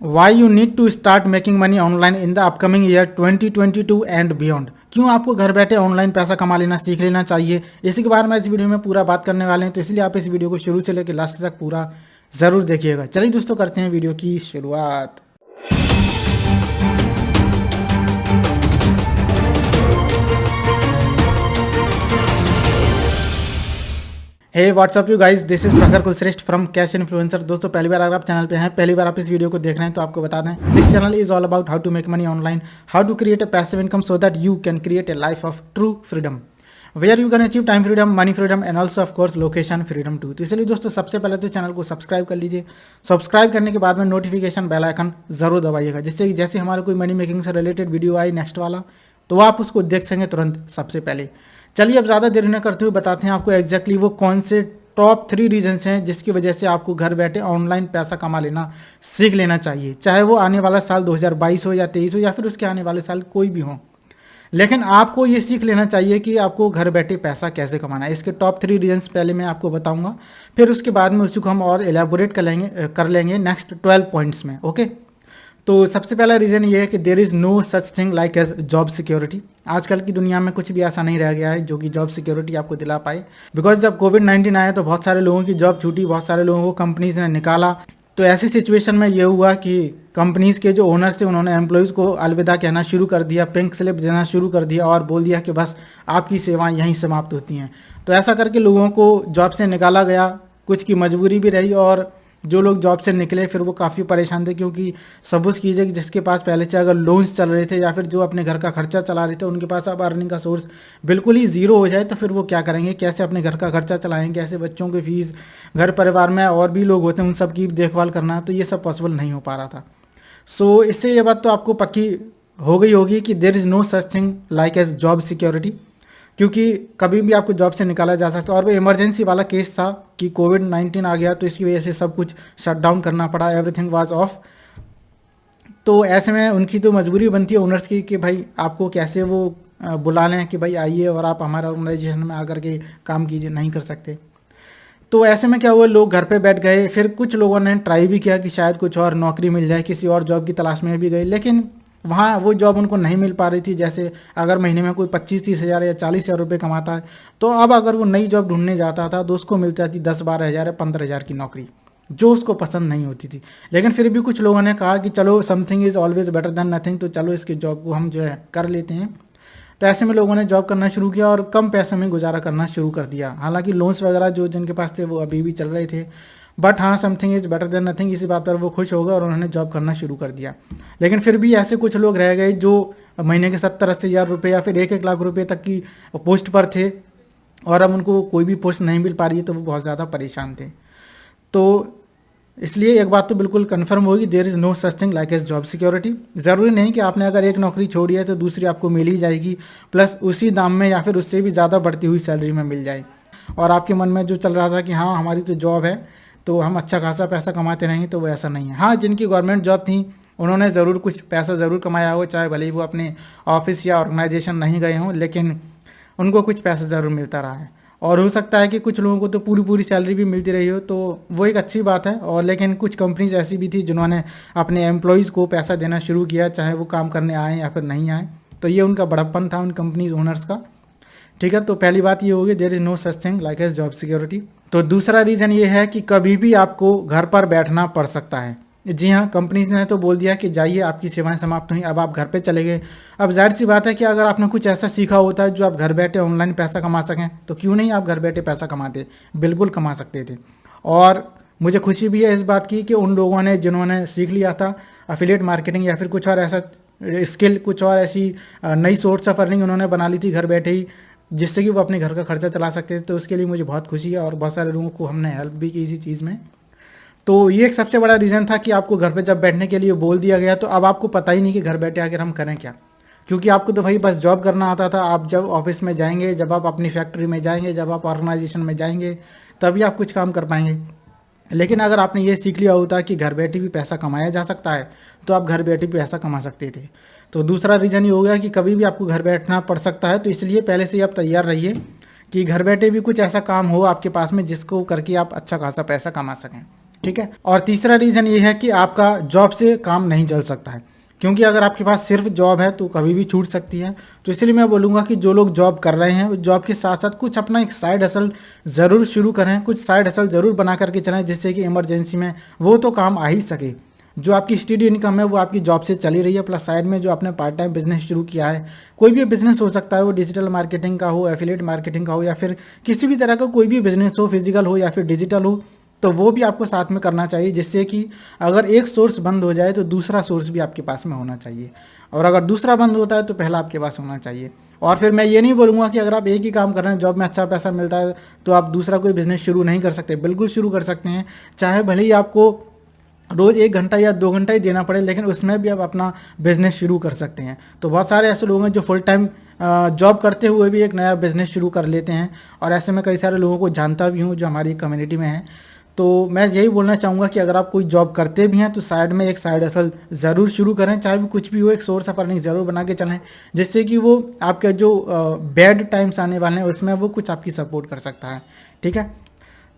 Y you need to start making money online in the upcoming year 2022 and beyond. क्यों आपको घर बैठे online पैसा कमा लेना सीख लेना चाहिए, इसी के बारे में इस वीडियो में पूरा बात करने वाले हैं। तो इसलिए आप इस वीडियो को शुरू से लेकर लास्ट तक पूरा ज़रूर देखिएगा। चलिए दोस्तों, करते हैं वीडियो की शुरुआत। Hey what's up you guys, this is Prakhar Kulshreshtha from cash influencer. दोस्तों, पहली बार अगर आप चैनल पे हैं, पहली बार आप इस वीडियो को देख रहे हैं, तो आपको बता दें this channel is all about how to make money online, how to create a passive income so that you can create a life of true freedom where you can achieve time freedom, money freedom and also of course location freedom too. तो इसलिए दोस्तों, सबसे पहले तो channel को subscribe कर लीजिए। Subscribe करने के बाद में नोटिफिकेशन बेल आइकन जरूर दबाइएगा, जिससे जैसे हमारा कोई मनी मेकिंग से रिलेटेड वीडियो आए नेक्स्ट वाला, तो आप उसको देख सकेंगे तुरंत सबसे पहले। चलिए अब ज़्यादा देर न करते हुए बताते हैं आपको एग्जैक्टली वो कौन से टॉप 3 रीजन्स हैं जिसकी वजह से आपको घर बैठे ऑनलाइन पैसा कमा लेना सीख लेना चाहिए, चाहे वो आने वाला साल 2022 हो या 23 हो या फिर उसके आने वाले साल कोई भी हो। लेकिन आपको ये सीख लेना चाहिए कि आपको घर बैठे पैसा कैसे कमाना है। इसके टॉप 3 रीजन्स पहले मैं आपको बताऊंगा, फिर उसके बाद में उसी को हम और एलैबोरेट कर लेंगे नेक्स्ट 12 पॉइंट्स में। ओके, तो सबसे पहला रीज़न ये है कि there is no such thing like as job security. आजकल की दुनिया में कुछ भी ऐसा नहीं रह गया है जो कि जॉब सिक्योरिटी आपको दिला पाए। बिकॉज जब कोविड-19 आया तो बहुत सारे लोगों की जॉब छूटी, बहुत सारे लोगों को कंपनीज ने निकाला। तो ऐसी सिचुएशन में ये हुआ कि कंपनीज के जो ओनर्स थे उन्होंने एम्प्लॉयज़ को अलविदा कहना शुरू कर दिया, पिंक स्लिप देना शुरू कर दिया और बोल दिया कि बस आपकी सेवाएँ यहीं समाप्त होती हैं। तो ऐसा करके लोगों को जॉब से निकाला गया, कुछ की मजबूरी भी रही, और जो लोग जॉब से निकले फिर वो काफ़ी परेशान थे, क्योंकि सपोज कीजिए कि जिसके पास पहले से अगर लोन्स चल रहे थे या फिर जो अपने घर का खर्चा चला रहे थे, उनके पास अब अर्निंग का सोर्स बिल्कुल ही ज़ीरो हो जाए तो फिर वो क्या करेंगे, कैसे अपने घर का खर्चा चलाएंगे, कैसे बच्चों की फीस, घर परिवार में और भी लोग होते हैं उन सब की देखभाल करना, तो ये सब पॉसिबल नहीं हो पा रहा था। सो इससे ये बात तो आपको पक्की हो गई होगी कि there is no such thing like as job security, क्योंकि कभी भी आपको जॉब से निकाला जा सकता है। और वो इमरजेंसी वाला केस था कि कोविड-19 आ गया तो इसकी वजह से सब कुछ शट डाउन करना पड़ा, एवरीथिंग वाज ऑफ। तो ऐसे में उनकी तो मजबूरी बनती है ओनर्स की कि भाई आपको कैसे वो बुला लें कि भाई आइए और आप हमारा ऑर्गेनाइजेशन में आकर के काम कीजिए, नहीं कर सकते। तो ऐसे में क्या हुआ, लोग घर पे बैठ गए। फिर कुछ लोगों ने ट्राई भी किया कि शायद कुछ और नौकरी मिल जाए, किसी और जॉब की तलाश में भी गए, लेकिन वहाँ वो जॉब उनको नहीं मिल पा रही थी। जैसे अगर महीने में कोई 25-30 हज़ार या 40 हज़ार रुपये कमाता है, तो अब अगर वो नई जॉब ढूंढने जाता था तो उसको मिल जाती 10-12 हज़ार या 15 हज़ार की नौकरी, जो उसको पसंद नहीं होती थी। लेकिन फिर भी कुछ लोगों ने कहा कि चलो something is always better than nothing, तो चलो इसकी जॉब को हम जो है कर लेते हैं। तो ऐसे में लोगों ने जॉब करना शुरू किया और कम पैसों में गुजारा करना शुरू कर दिया। हालांकि लोन्स वगैरह जो जिनके पास थे वो अभी भी चल रहे थे, बट हाँ, something is better than nothing, इसी बात पर वो खुश हो गए और उन्होंने जॉब करना शुरू कर दिया। लेकिन फिर भी ऐसे कुछ लोग रह गए जो महीने के 70-80 हज़ार रुपये या फिर 1-1 लाख रुपये तक की पोस्ट पर थे, और अब उनको कोई भी पोस्ट नहीं मिल पा रही है, तो वो बहुत ज़्यादा परेशान थे। तो इसलिए एक बात तो बिल्कुल कंफर्म होगी, there is no such thing like as job security. ज़रूरी नहीं कि आपने अगर एक नौकरी छोड़ी है तो दूसरी आपको मिल ही जाएगी, प्लस उसी दाम में या फिर उससे भी ज़्यादा बढ़ती हुई सैलरी में मिल जाए। और आपके मन में जो चल रहा था कि हाँ हमारी तो जॉब है तो हम अच्छा खासा पैसा कमाते रहेंगे, तो वो ऐसा नहीं है। हाँ, जिनकी गवर्नमेंट जॉब थी उन्होंने ज़रूर कुछ पैसा ज़रूर कमाया हो, चाहे भले ही वो अपने ऑफिस या ऑर्गेनाइजेशन नहीं गए हों, लेकिन उनको कुछ पैसा ज़रूर मिलता रहा है। और हो सकता है कि कुछ लोगों को तो पूरी पूरी सैलरी भी मिलती रही हो, तो वो एक अच्छी बात है। और लेकिन कुछ कंपनीज ऐसी भी थी जिन्होंने अपने एम्प्लॉयज़ को पैसा देना शुरू किया, चाहे वो काम करने आए या फिर नहीं आए। तो ये उनका बड़प्पन था उन कंपनीज ओनर्स का। ठीक है, तो पहली बात ये होगी, there is no such thing like as job security. तो दूसरा रीज़न ये है कि कभी भी आपको घर पर बैठना पड़ सकता है। जी हाँ, कंपनीज ने तो बोल दिया कि जाइए आपकी सेवाएं समाप्त हुई, अब आप घर पे चले गए। अब जाहिर सी बात है कि अगर आपने कुछ ऐसा सीखा होता है जो आप घर बैठे ऑनलाइन पैसा कमा सकें, तो क्यों नहीं आप घर बैठे पैसा कमाते, बिल्कुल कमा सकते थे। और मुझे खुशी भी है इस बात की कि उन लोगों ने जिन्होंने सीख लिया था एफिलिएट मार्केटिंग या फिर कुछ और ऐसा स्किल, कुछ और ऐसी नई सोर्स ऑफ अर्निंग उन्होंने बना ली थी घर बैठे ही, जिससे कि वो अपने घर का खर्चा चला सकते थे। तो उसके लिए मुझे बहुत खुशी है और बहुत सारे लोगों को हमने हेल्प भी की इसी चीज़ में। तो ये एक सबसे बड़ा रीज़न था कि आपको घर पे जब बैठने के लिए बोल दिया गया, तो अब आपको पता ही नहीं कि घर बैठे आकर हम करें क्या, क्योंकि आपको तो भाई बस जॉब करना आता था। आप जब ऑफिस में जाएंगे, जब आप अपनी फैक्ट्री में जाएंगे, जब आप ऑर्गेनाइजेशन में जाएंगे, तभी आप कुछ काम कर पाएंगे। लेकिन अगर आपने ये सीख लिया होता कि घर बैठे भी पैसा कमाया जा सकता है, तो आप घर बैठे भी पैसा कमा सकते थे। तो दूसरा रीज़न ये हो गया कि कभी भी आपको घर बैठना पड़ सकता है, तो इसलिए पहले से ही आप तैयार रहिए कि घर बैठे भी कुछ ऐसा काम हो आपके पास में जिसको करके आप अच्छा खासा पैसा कमा सकें। ठीक है। और तीसरा रीज़न ये है कि आपका जॉब से काम नहीं चल सकता है, क्योंकि अगर आपके पास सिर्फ जॉब है तो कभी भी छूट सकती है। तो इसलिए मैं बोलूँगा कि जो लोग जॉब कर रहे हैं वो जॉब के साथ साथ कुछ अपना एक साइड हसल ज़रूर शुरू करें, कुछ साइड हसल ज़रूर बना करके चलें, जिससे कि इमरजेंसी में वो तो काम आ ही सके। जो आपकी स्टडी इनकम है वो आपकी जॉब से चली रही है, प्लस साइड में जो आपने पार्ट टाइम बिजनेस शुरू किया है, कोई भी बिजनेस हो सकता है, वो डिजिटल मार्केटिंग का हो, एफिलिएट मार्केटिंग का हो, या फिर किसी भी तरह का कोई भी बिजनेस हो, फिजिकल हो या फिर डिजिटल हो, तो वो भी आपको साथ में करना चाहिए, जिससे कि अगर एक सोर्स बंद हो जाए तो दूसरा सोर्स भी आपके पास में होना चाहिए, और अगर दूसरा बंद होता है तो पहला आपके पास होना चाहिए। और फिर मैं ये नहीं बोलूँगा कि अगर आप एक ही काम कर रहे हैं, जॉब में अच्छा पैसा मिलता है, तो आप दूसरा कोई बिजनेस शुरू नहीं कर सकते। बिल्कुल शुरू कर सकते हैं, चाहे भले ही आपको रोज़ 1 घंटा या 2 घंटा ही देना पड़े, लेकिन उसमें भी आप अपना बिजनेस शुरू कर सकते हैं। तो बहुत सारे ऐसे लोग हैं जो फुल टाइम जॉब करते हुए भी एक नया बिजनेस शुरू कर लेते हैं, और ऐसे में कई सारे लोगों को जानता भी हूँ जो हमारी कम्युनिटी में है। तो मैं यही बोलना चाहूँगा कि अगर आप कोई जॉब करते भी हैं तो साइड में एक साइड हसल ज़रूर शुरू करें, चाहे वो कुछ भी हो, एक सोर्स ऑफ अर्निंग ज़रूर बना के चलें, जिससे कि वो आपके जो बैड टाइम्स आने वाले हैं उसमें वो कुछ आपकी सपोर्ट कर सकता है। ठीक है।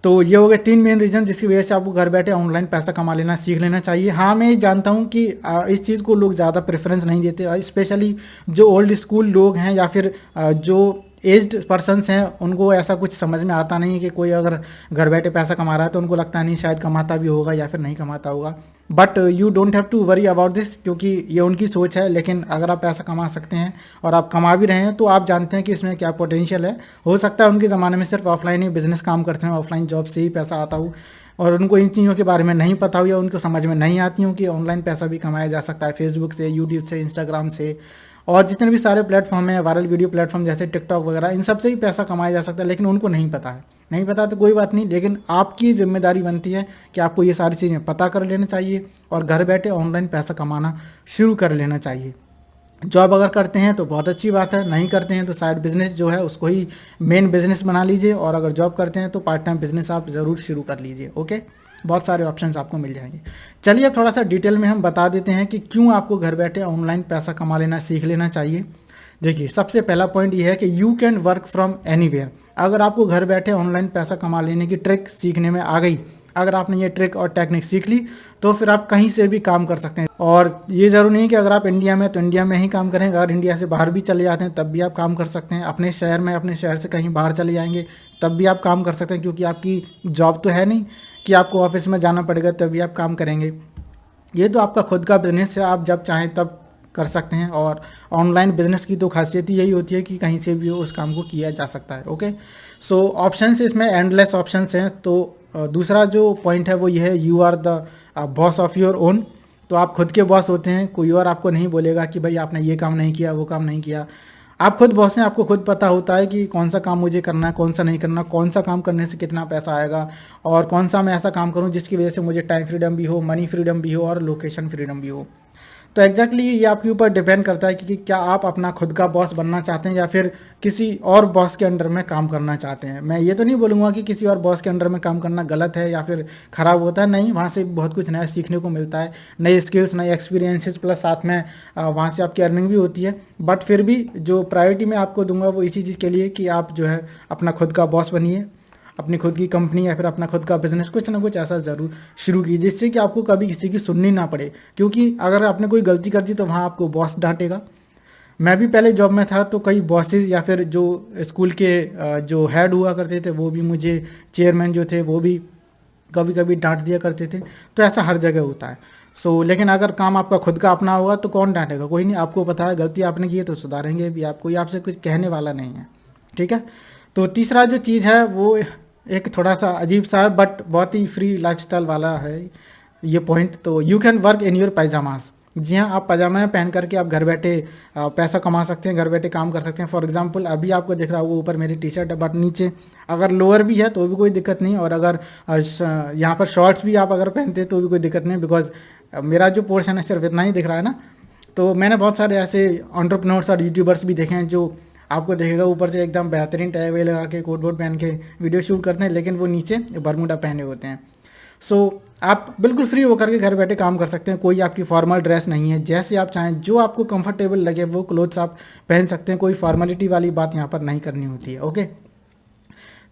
तो ये हो गए 3 मेन रीज़न जिसकी वजह से आपको घर बैठे ऑनलाइन पैसा कमा लेना सीख लेना चाहिए। हाँ, मैं ये जानता हूँ कि इस चीज़ को लोग ज़्यादा प्रेफरेंस नहीं देते, और स्पेशली जो ओल्ड स्कूल लोग हैं या फिर जो एज्ड पर्सनस हैं, उनको ऐसा कुछ समझ में आता नहीं है कि कोई अगर घर बैठे पैसा कमा रहा है तो उनको लगता नहीं शायद कमाता भी होगा या फिर नहीं कमाता होगा। But you don't have to worry about this, क्योंकि ये उनकी सोच है। लेकिन अगर आप पैसा कमा सकते हैं और आप कमा भी रहे हैं तो आप जानते हैं कि इसमें क्या पोटेंशियल है। हो सकता है उनके ज़माने में सिर्फ ऑफलाइन ही बिजनेस काम करते हैं, ऑफलाइन जॉब से ही पैसा आता हो, और उनको इन चीज़ों के बारे में नहीं पता हो या उनको समझ में नहीं आती हो कि ऑनलाइन पैसा भी कमाया जा सकता है, फेसबुक से, यूट्यूब से, इंस्टाग्राम से, और जितने भी सारे प्लेटफॉर्म हैं, वायरल वीडियो प्लेटफॉर्म जैसे टिकटॉक वगैरह, इन सब से ही पैसा कमाया जा सकता है। लेकिन उनको नहीं पता है। नहीं पता तो कोई बात नहीं, लेकिन आपकी जिम्मेदारी बनती है कि आपको ये सारी चीज़ें पता कर लेना चाहिए और घर बैठे ऑनलाइन पैसा कमाना शुरू कर लेना चाहिए। जॉब अगर करते हैं तो बहुत अच्छी बात है, नहीं करते हैं तो साइड बिजनेस जो है उसको ही मेन बिजनेस बना लीजिए, और अगर जॉब करते हैं तो पार्ट टाइम बिजनेस आप ज़रूर शुरू कर लीजिए। ओके, बहुत सारे ऑप्शंस आपको मिल जाएंगे। चलिए अब थोड़ा सा डिटेल में हम बता देते हैं कि क्यों आपको घर बैठे ऑनलाइन पैसा कमा लेना सीख लेना चाहिए। देखिए, सबसे पहला पॉइंट ये है कि you can work from anywhere. अगर आपको घर बैठे ऑनलाइन पैसा कमा लेने की ट्रिक सीखने में आ गई, अगर आपने ये ट्रिक और टेक्निक सीख ली, तो फिर आप कहीं से भी काम कर सकते हैं। और ये ज़रूरी नहीं है कि अगर आप इंडिया में तो इंडिया में ही काम करें, अगर इंडिया से बाहर भी चले जाते हैं तब भी आप काम कर सकते हैं। अपने शहर में, अपने शहर से कहीं बाहर चले जाएंगे तब भी आप काम कर सकते हैं, क्योंकि आपकी जॉब तो है नहीं कि आपको ऑफिस में जाना पड़ेगा तभी आप काम करेंगे। ये तो आपका खुद का बिजनेस है, आप जब चाहें तब कर सकते हैं। और ऑनलाइन बिजनेस की तो खासियत ही यही होती है कि कहीं से भी उस काम को किया जा सकता है। ओके, सो ऑप्शंस इसमें एंडलेस ऑप्शंस हैं। तो दूसरा जो पॉइंट है वो ये है, you are the boss of your own. तो आप खुद के बॉस होते हैं, कोई और आपको नहीं बोलेगा कि भाई आपने ये काम नहीं किया, वो काम नहीं किया। आप खुद बॉस हैं, आपको खुद पता होता है कि कौन सा काम मुझे करना है, कौन सा नहीं करना, कौन सा काम करने से कितना पैसा आएगा, और कौन सा मैं ऐसा काम करूं जिसकी वजह से मुझे टाइम फ्रीडम भी हो, मनी फ्रीडम भी हो और लोकेशन फ्रीडम भी हो। तो एग्जैक्टली ये आपके ऊपर डिपेंड करता है कि क्या आप अपना खुद का बॉस बनना चाहते हैं या फिर किसी और बॉस के अंडर में काम करना चाहते हैं। मैं ये तो नहीं बोलूँगा कि किसी और बॉस के अंडर में काम करना गलत है या फिर ख़राब होता है, नहीं, वहाँ से बहुत कुछ नया सीखने को मिलता है, नई स्किल्स, नए एक्सपीरियंसेस, प्लस साथ में वहाँ से आपकी अर्निंग भी होती है। बट फिर भी जो प्रायोरिटी मैं आपको दूंगा वो इसी चीज़ के लिए कि आप जो है अपना खुद का बॉस बनिए, अपनी खुद की कंपनी या फिर अपना खुद का बिजनेस कुछ ना कुछ ऐसा ज़रूर शुरू कीजिए, जिससे कि आपको कभी किसी की सुननी ना पड़े। क्योंकि अगर आपने कोई गलती कर दी तो वहाँ आपको बॉस डांटेगा। मैं भी पहले जॉब में था तो कई बॉसेस या फिर जो स्कूल के जो हेड हुआ करते थे वो भी मुझे, चेयरमैन जो थे वो भी कभी कभी डांट दिया करते थे। तो ऐसा हर जगह होता है। लेकिन अगर काम आपका खुद का अपना होगा तो कौन डांटेगा, कोई नहीं। आपको पता है गलती आपने की है तो सुधारेंगे भी, आप कोई आपसे कुछ कहने वाला नहीं है। ठीक है। तो तीसरा जो चीज़ है वो एक थोड़ा सा अजीब सा है बट बहुत ही फ्री लाइफस्टाइल वाला है ये पॉइंट। तो you can work in your pyjamas. जी हाँ, आप पजामा पहन करके आप घर बैठे पैसा कमा सकते हैं, घर बैठे काम कर सकते हैं। फॉर एग्जांपल अभी आपको दिख रहा होगा ऊपर मेरी टी शर्ट है, बट नीचे अगर लोअर भी है तो भी कोई दिक्कत नहीं, और अगर यहाँ पर शॉर्ट्स भी आप अगर पहनते हैं तो भी कोई दिक्कत नहीं, बिकॉज मेरा जो पोर्शन है सिर्फ इतना ही दिख रहा है ना। तो मैंने बहुत सारे ऐसे एंटरप्रेन्योर्स और यूट्यूबर्स भी देखे हैं जो आपको देखेगा ऊपर से एकदम बेहतरीन टाई वाई लगा के कोट वोट पहन के वीडियो शूट करते हैं, लेकिन वो नीचे बरमूडा पहने होते हैं। आप बिल्कुल फ्री होकर के घर बैठे काम कर सकते हैं। कोई आपकी फॉर्मल ड्रेस नहीं है, जैसे आप चाहें जो आपको कंफर्टेबल लगे वो क्लोथ्स आप पहन सकते हैं। कोई फॉर्मेलिटी वाली बात यहाँ पर नहीं करनी होती है। ओके,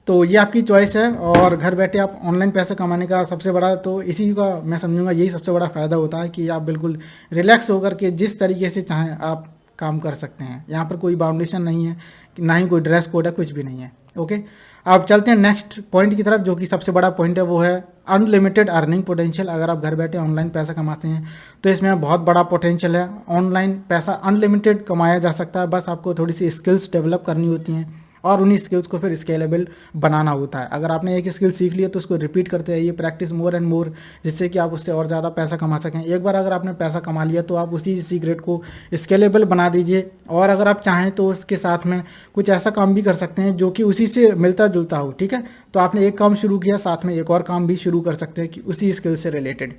तो ये आपकी चॉइस है। और घर बैठे आप ऑनलाइन पैसे कमाने का सबसे बड़ा तो इसी का मैं समझूंगा यही सबसे बड़ा फ़ायदा होता है कि आप बिल्कुल रिलैक्स होकर के जिस तरीके से चाहें आप काम कर सकते हैं। यहाँ पर कोई बाउंडेशन नहीं है, ना ही कोई ड्रेस कोड है, कुछ भी नहीं है। ओके, अब चलते हैं नेक्स्ट पॉइंट की तरफ, जो कि सबसे बड़ा पॉइंट है, वो है अनलिमिटेड अर्निंग पोटेंशियल। अगर आप घर बैठे ऑनलाइन पैसा कमाते हैं तो इसमें बहुत बड़ा पोटेंशियल है। ऑनलाइन पैसा अनलिमिटेड कमाया जा सकता है, बस आपको थोड़ी सी स्किल्स डेवलप करनी होती हैं और उन्हीं स्किल्स को फिर स्केलेबल बनाना होता है। अगर आपने एक स्किल सीख लिया तो उसको रिपीट करते रहिए, प्रैक्टिस मोर एंड मोर, जिससे कि आप उससे और ज़्यादा पैसा कमा सकें। एक बार अगर आपने पैसा कमा लिया तो आप उसी सीक्रेट को स्केलेबल बना दीजिए। और अगर आप चाहें तो उसके साथ में कुछ ऐसा काम भी कर सकते हैं जो कि उसी से मिलता जुलता हो। ठीक है, तो आपने एक काम शुरू किया, साथ में एक और काम भी शुरू कर सकते हैं कि उसी स्किल से related.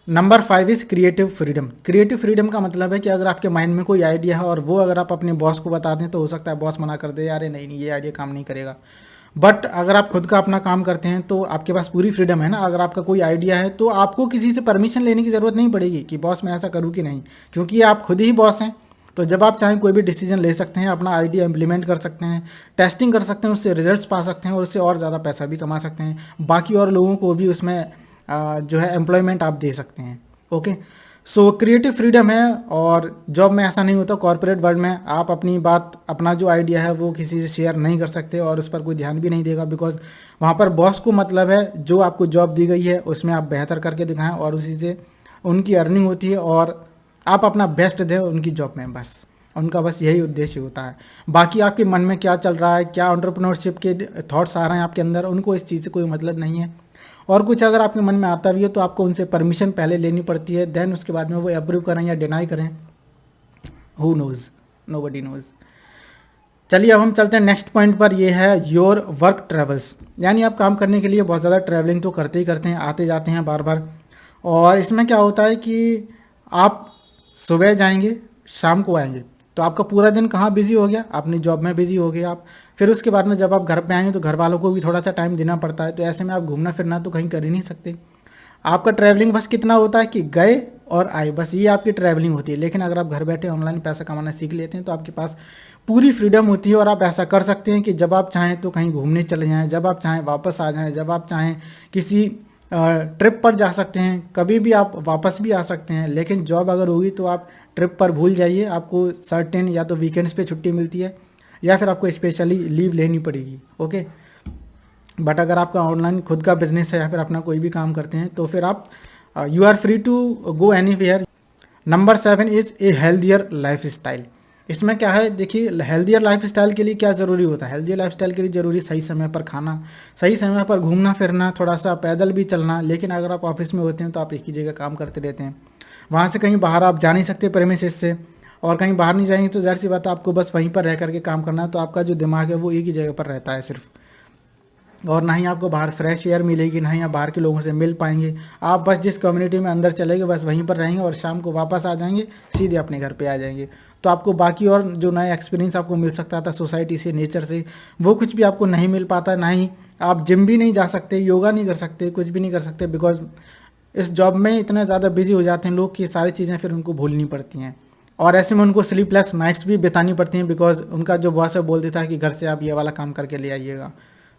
Number 5 is creative freedom. Creative freedom का मतलब है कि अगर आपके माइंड में कोई आइडिया है और वो अगर आप अपने बॉस को बता दें तो हो सकता है बॉस मना कर दे, यार नहीं ये आइडिया काम नहीं करेगा। बट अगर आप खुद का अपना काम करते हैं तो आपके पास पूरी फ्रीडम है ना। अगर आपका कोई आइडिया है तो आपको किसी से परमिशन लेने की ज़रूरत नहीं पड़ेगी कि बॉस मैं ऐसा करूँ कि नहीं, क्योंकि आप खुद ही बॉस हैं। तो जब आप चाहें कोई भी डिसीजन ले सकते हैं, अपना आइडिया इम्प्लीमेंट कर सकते हैं, टेस्टिंग कर सकते हैं, उससे रिजल्ट्स पा सकते हैं और उससे और ज़्यादा पैसा भी कमा सकते हैं। बाकी और लोगों को भी उसमें जो है एम्प्लॉयमेंट आप दे सकते हैं। ओके, सो क्रिएटिव फ्रीडम है। और जॉब में ऐसा नहीं होता, कॉर्पोरेट वर्ल्ड में आप अपनी बात, अपना जो आइडिया है वो किसी से शेयर नहीं कर सकते और उस पर कोई ध्यान भी नहीं देगा, बिकॉज वहाँ पर बॉस को मतलब है जो आपको जॉब दी गई है उसमें आप बेहतर करके दिखाएं और उसी से उनकी अर्निंग होती है और आप अपना बेस्ट दें उनकी जॉब में। बस उनका बस यही उद्देश्य होता है। बाकी आपके मन में क्या चल रहा है, क्या एंटरप्रेन्योरशिप के थॉट्स आ रहे हैं आपके अंदर, उनको इस चीज़ से कोई मतलब नहीं है। और कुछ अगर आपके मन में आता भी है तो आपको उनसे परमिशन पहले लेनी पड़ती है, देन उसके बाद में वो अप्रूव करें या डिनाई करें, हु नोज़, नोबडी नोज़। चलिए अब हम चलते हैं नेक्स्ट पॉइंट पर। ये है योर वर्क ट्रेवल्स, यानी आप काम करने के लिए बहुत ज़्यादा ट्रैवलिंग तो करते ही करते हैं, आते जाते हैं बार बार। और इसमें क्या होता है कि आप सुबह जाएंगे शाम को आएंगे, तो आपका पूरा दिन कहाँ बिजी हो गया, अपनी जॉब में बिजी हो गए आप। फिर उसके बाद में जब आप घर पे आएंगे तो घर वालों को भी थोड़ा सा टाइम देना पड़ता है। तो ऐसे में आप घूमना फिरना तो कहीं कर ही नहीं सकते। आपका ट्रैवलिंग बस कितना होता है कि गए और आए, बस ये आपकी ट्रैवलिंग होती है। लेकिन अगर आप घर बैठे ऑनलाइन पैसा कमाना सीख लेते हैं तो आपके पास पूरी फ्रीडम होती है और आप ऐसा कर सकते हैं कि जब आप चाहें तो कहीं घूमने चले जाएँ, जब आप चाहें वापस आ जाएँ, जब आप चाहें किसी ट्रिप पर जा सकते हैं, कभी भी आप वापस भी आ सकते हैं। लेकिन जॉब अगर होगी तो आप ट्रिप पर भूल जाइए, आपको सर्टेन या तो वीकेंड्स पे छुट्टी मिलती है या फिर आपको स्पेशली लीव लेनी पड़ेगी। ओके, बट अगर आपका ऑनलाइन खुद का बिजनेस है या फिर अपना कोई भी काम करते हैं तो फिर आप you are free to go anywhere. Number 7 is a healthier lifestyle. इसमें क्या है, देखिए हेल्दियर लाइफ स्टाइल के लिए क्या ज़रूरी होता है। हेल्दियर लाइफ स्टाइल के लिए ज़रूरी सही समय पर खाना, सही समय पर घूमना फिरना, थोड़ा सा पैदल भी चलना। लेकिन अगर आप ऑफिस में होते हैं तो आप एक ही जगह काम करते रहते हैं, वहाँ से कहीं बाहर आप जा नहीं सकते प्रेमिसेस से, और कहीं बाहर नहीं जाएंगे तो ज़ाहिर सी बात है आपको बस वहीं पर रह करके काम करना है। तो आपका जो दिमाग है वो एक ही जगह पर रहता है सिर्फ, और ना ही आपको बाहर फ्रेश एयर मिलेगी, ना ही आप बाहर के लोगों से मिल पाएंगे। आप बस जिस कम्युनिटी में अंदर चले गए बस वहीं पर रहेंगे और शाम को वापस आ जाएंगे, सीधे अपने घर पे आ जाएंगे। तो आपको बाकी और जो नया एक्सपीरियंस आपको मिल सकता था सोसाइटी से, नेचर से, वो कुछ भी आपको नहीं मिल पाता। ना ही आप जिम भी नहीं जा सकते, योगा नहीं कर सकते, कुछ भी नहीं कर सकते, बिकॉज इस जॉब में इतना ज़्यादा बिजी हो जाते हैं लोग कि सारी चीज़ें फिर उनको भूलनी पड़ती हैं। और ऐसे में उनको स्लीपलेस नाइट्स भी बितानी पड़ती हैं, बिकॉज उनका जो बॉस है बोल देता है कि घर से आप ये वाला काम करके ले आइएगा।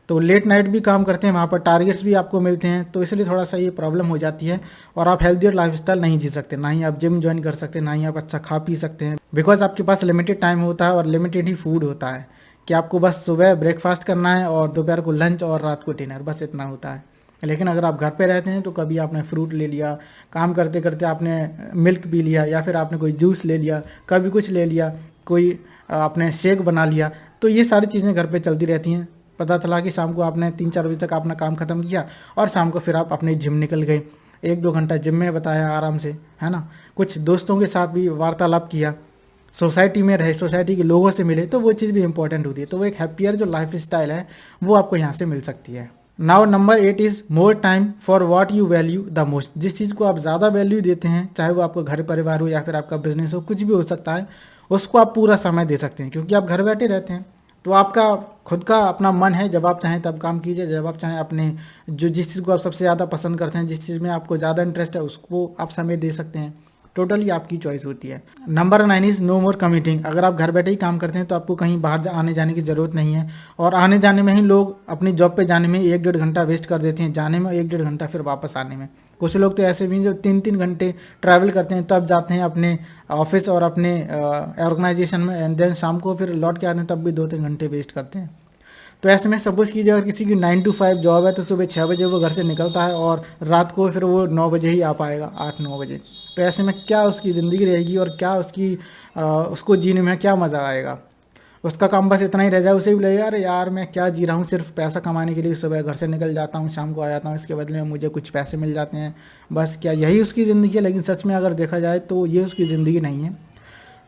तो लेट नाइट भी काम करते हैं, वहाँ पर टारगेट्स भी आपको मिलते हैं, तो इसलिए थोड़ा सा ये प्रॉब्लम हो जाती है। और आप हेल्थियर लाइफस्टाइल नहीं जी सकते, ना ही आप जिम ज्वाइन कर सकते, ना ही आप अच्छा खा पी सकते हैं, बिकॉज आपके पास लिमिटेड टाइम होता है और लिमिटेड ही फूड होता है कि आपको बस सुबह ब्रेकफास्ट करना है और दोपहर को लंच और रात को डिनर, बस इतना होता है। लेकिन अगर आप घर पे रहते हैं तो कभी आपने फ्रूट ले लिया, काम करते करते आपने मिल्क पी लिया, या फिर आपने कोई जूस ले लिया, कभी कुछ ले लिया, कोई आपने शेक बना लिया, तो ये सारी चीज़ें घर पे चलती रहती हैं। पता चला कि शाम को आपने 3-4 बजे तक अपना काम ख़त्म किया और शाम को फिर आप अपने जिम निकल गए, 1-2 घंटा जिम में बताया आराम से, है ना। कुछ दोस्तों के साथ भी वार्तालाप किया, सोसाइटी में रहे, सोसाइटी के लोगों से मिले, तो वो चीज़ भी इंपॉर्टेंट होती है। तो वो एक हैप्पियर जो लाइफ स्टाइल है वो आपको यहाँ से मिल सकती है। Now number 8 is more time for what you value the most. जिस चीज़ को आप ज़्यादा वैल्यू देते हैं, चाहे वो आपका घर परिवार हो या फिर आपका बिजनेस हो, कुछ भी हो सकता है, उसको आप पूरा समय दे सकते हैं, क्योंकि आप घर बैठे रहते हैं। तो आपका खुद का अपना मन है, जब आप चाहें तब काम कीजिए, जब आप चाहें अपने जिस चीज़ को आप सबसे ज़्यादा पसंद करते हैं, जिस चीज़ में आपको ज़्यादा इंटरेस्ट है, उसको आप समय दे सकते हैं। टोटली आपकी चॉइस होती है। Number 9 is no more commuting. अगर आप घर बैठे ही काम करते हैं तो आपको कहीं बाहर आने जाने की ज़रूरत नहीं है, और आने जाने में ही लोग अपनी जॉब पे जाने में 1-1.5 घंटा वेस्ट कर देते हैं, जाने में 1-1.5 घंटा, फिर वापस आने में। कुछ लोग तो ऐसे भी हैं जो 3-3 घंटे ट्रैवल करते हैं, तब जाते हैं अपने ऑफिस और अपने ऑर्गेनाइजेशन में, एंड देन शाम को फिर लौट के आते हैं, तब भी 2-3 घंटे वेस्ट करते हैं। तो ऐसे में सपोज़ कीजिए अगर किसी की 9 to 5 जॉब है तो सुबह 6 बजे वो घर से निकलता है और रात को फिर वो 9 बजे ही आ पाएगा, 8-9 बजे। तो ऐसे में क्या उसकी ज़िंदगी रहेगी और क्या उसको जीने में क्या मज़ा आएगा। उसका काम बस इतना ही रह जाए, उसे भी लगेगा अरे यार मैं क्या जी रहा हूँ, सिर्फ पैसा कमाने के लिए सुबह घर से निकल जाता हूँ, शाम को आ जाता हूँ, इसके बदले में मुझे कुछ पैसे मिल जाते हैं, बस क्या यही उसकी ज़िंदगी है। लेकिन सच में अगर देखा जाए तो ये उसकी ज़िंदगी नहीं है।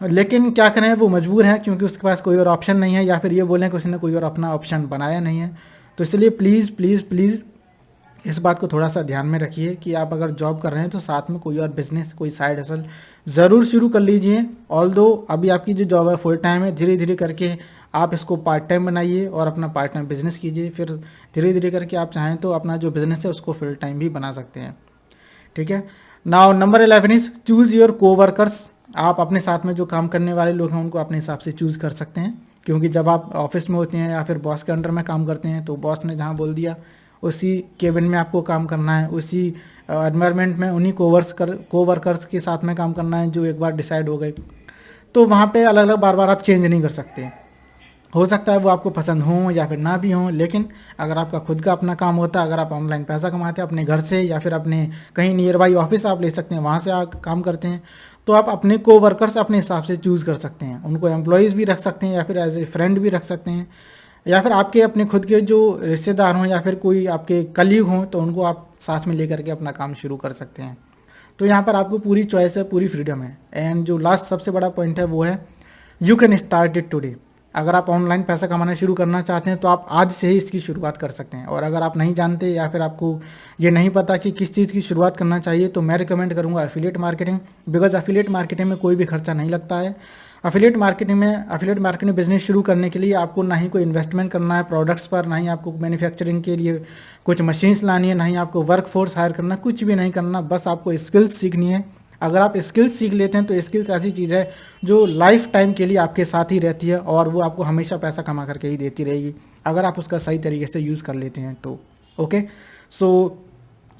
लेकिन क्या करें, वो मजबूर है क्योंकि उसके पास कोई और ऑप्शन नहीं है, या फिर ये बोलें कि उसने कोई और अपना ऑप्शन बनाया नहीं है। तो इसलिए प्लीज़ प्लीज़ प्लीज़ इस बात को थोड़ा सा ध्यान में रखिए कि आप अगर जॉब कर रहे हैं तो साथ में कोई और बिजनेस, कोई साइड हसल ज़रूर शुरू कर लीजिए। ऑल्दो अभी आपकी जो जॉब है फुल टाइम है, धीरे धीरे करके आप इसको पार्ट टाइम बनाइए और अपना पार्ट टाइम बिजनेस कीजिए। फिर धीरे धीरे करके आप चाहें तो अपना जो बिज़नेस है उसको फुल टाइम भी बना सकते हैं। ठीक है। Now number 11 is choose your coworkers. आप अपने साथ में जो काम करने वाले लोग हैं उनको अपने हिसाब से चूज़ कर सकते हैं, क्योंकि जब आप ऑफिस में होते हैं या फिर बॉस के अंडर में काम करते हैं तो बॉस ने जहाँ बोल दिया उसी केबिन में आपको काम करना है, उसी एनवायरनमेंट में उन्हीं कोवर्कर्स के साथ में काम करना है जो एक बार डिसाइड हो गए। तो वहाँ पे अलग अलग बार बार आप चेंज नहीं कर सकते। हो सकता है वो आपको पसंद हो या फिर ना भी हो, लेकिन अगर आपका खुद का अपना काम होता है, अगर आप ऑनलाइन पैसा कमाते हैं अपने घर से या फिर अपने कहीं नियर बाई ऑफिस आप ले सकते हैं, वहाँ से आप काम करते हैं, तो आप अपने कोवर्कर्स अपने हिसाब से चूज़ कर सकते हैं। उनको एम्प्लॉयज़ भी रख सकते हैं या फिर एज ए फ्रेंड भी रख सकते हैं, या फिर आपके अपने खुद के जो रिश्तेदार हों या फिर कोई आपके कलीग हों तो उनको आप साथ में लेकर के अपना काम शुरू कर सकते हैं। तो यहाँ पर आपको पूरी चॉइस है, पूरी फ्रीडम है। एंड जो लास्ट सबसे बड़ा पॉइंट है वो है you can start it today. अगर आप ऑनलाइन पैसा कमाना शुरू करना चाहते हैं तो आप आज से ही इसकी शुरुआत कर सकते हैं। और अगर आप नहीं जानते या फिर आपको ये नहीं पता कि किस चीज़ की शुरुआत करना चाहिए, तो मैं रिकमेंड करूँगा affiliate marketing, because affiliate marketing में कोई भी खर्चा नहीं लगता है। एफिलिएट मार्केटिंग बिजनेस शुरू करने के लिए आपको ना ही कोई इन्वेस्टमेंट करना है प्रोडक्ट्स पर, ना ही आपको मैन्युफैक्चरिंग के लिए कुछ मशीन्स लानी है, ना ही आपको वर्क फोर्स हायर करना, कुछ भी नहीं करना, बस आपको स्किल्स सीखनी है। अगर आप स्किल्स सीख लेते हैं तो स्किल्स ऐसी चीज़ है जो लाइफ टाइम के लिए आपके साथ ही रहती है और वो आपको हमेशा पैसा कमा करके ही देती रहेगी, अगर आप उसका सही तरीके से यूज़ कर लेते हैं तो। ओके, सो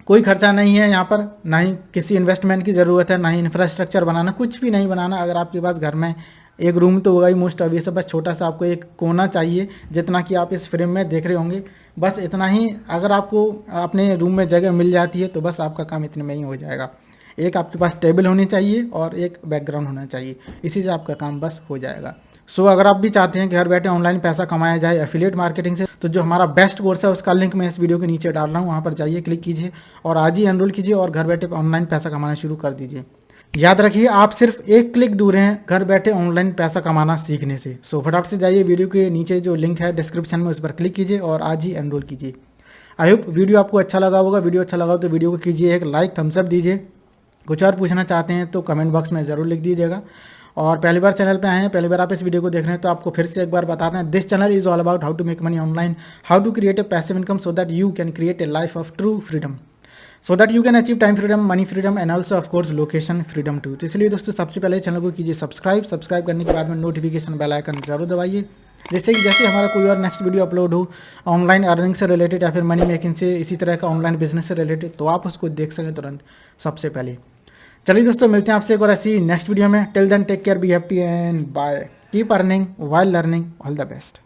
कोई खर्चा नहीं है यहाँ पर, ना ही किसी इन्वेस्टमेंट की ज़रूरत है, ना ही इंफ्रास्ट्रक्चर बनाना, कुछ भी नहीं बनाना। अगर आपके पास घर में एक रूम तो होगा ही मोस्ट ऑब्वियस, बस छोटा सा आपको एक कोना चाहिए जितना कि आप इस फ्रेम में देख रहे होंगे, बस इतना ही। अगर आपको अपने रूम में जगह मिल जाती है तो बस आपका काम इतने में ही हो जाएगा। एक आपके पास टेबल होनी चाहिए और एक बैकग्राउंड होना चाहिए, इसी से आपका काम बस हो जाएगा। सो अगर आप भी चाहते हैं कि घर बैठे ऑनलाइन पैसा कमाया जाए एफिलिएट मार्केटिंग से, तो जो हमारा बेस्ट कोर्स है उसका लिंक मैं इस वीडियो के नीचे डाल रहा हूँ, वहाँ पर जाइए, क्लिक कीजिए और आज ही एनरोल कीजिए और घर बैठे ऑनलाइन पैसा कमाना शुरू कर दीजिए। याद रखिए आप सिर्फ एक क्लिक दूर हैं घर बैठे ऑनलाइन पैसा कमाना सीखने से। सो फटाफट से जाइए, वीडियो के नीचे जो लिंक है डिस्क्रिप्शन में उस पर क्लिक कीजिए और आज ही एनरोल कीजिए। आई होप वीडियो आपको अच्छा लगा होगा। वीडियो अच्छा लगा हो तो वीडियो को कीजिए एक लाइक, थम्सअप दीजिए। कुछ और पूछना चाहते हैं तो कमेंट बॉक्स में ज़रूर लिख दीजिएगा। और पहली बार चैनल पे आए हैं, पहली बार आप इस वीडियो को देख रहे हैं, तो आपको फिर से एक बार बताते हैं, this channel is all about how to make money online, how to create a passive income so that you can create a life of true freedom, so that you can achieve time freedom, money freedom and also of course location freedom too. तो इसलिए दोस्तों सबसे पहले channel को कीजिए subscribe करने के बाद में नोटिफिकेशन बेल आइकन जरूर दबाइए, जिससे कि जैसे हमारा कोई और नेक्स्ट वीडियो अपलोड हो ऑनलाइन अर्निंग से रिलेटेड या फिर मनी मेकिंग से, इसी तरह का ऑनलाइन बिजनेस से रिलेटेड, तो आप उसको देख सकें तुरंत सबसे पहले। चलिए दोस्तों, मिलते हैं आपसे एक और ऐसी नेक्स्ट वीडियो में। Till then take care, be happy and bye, keep earning while learning, all the best.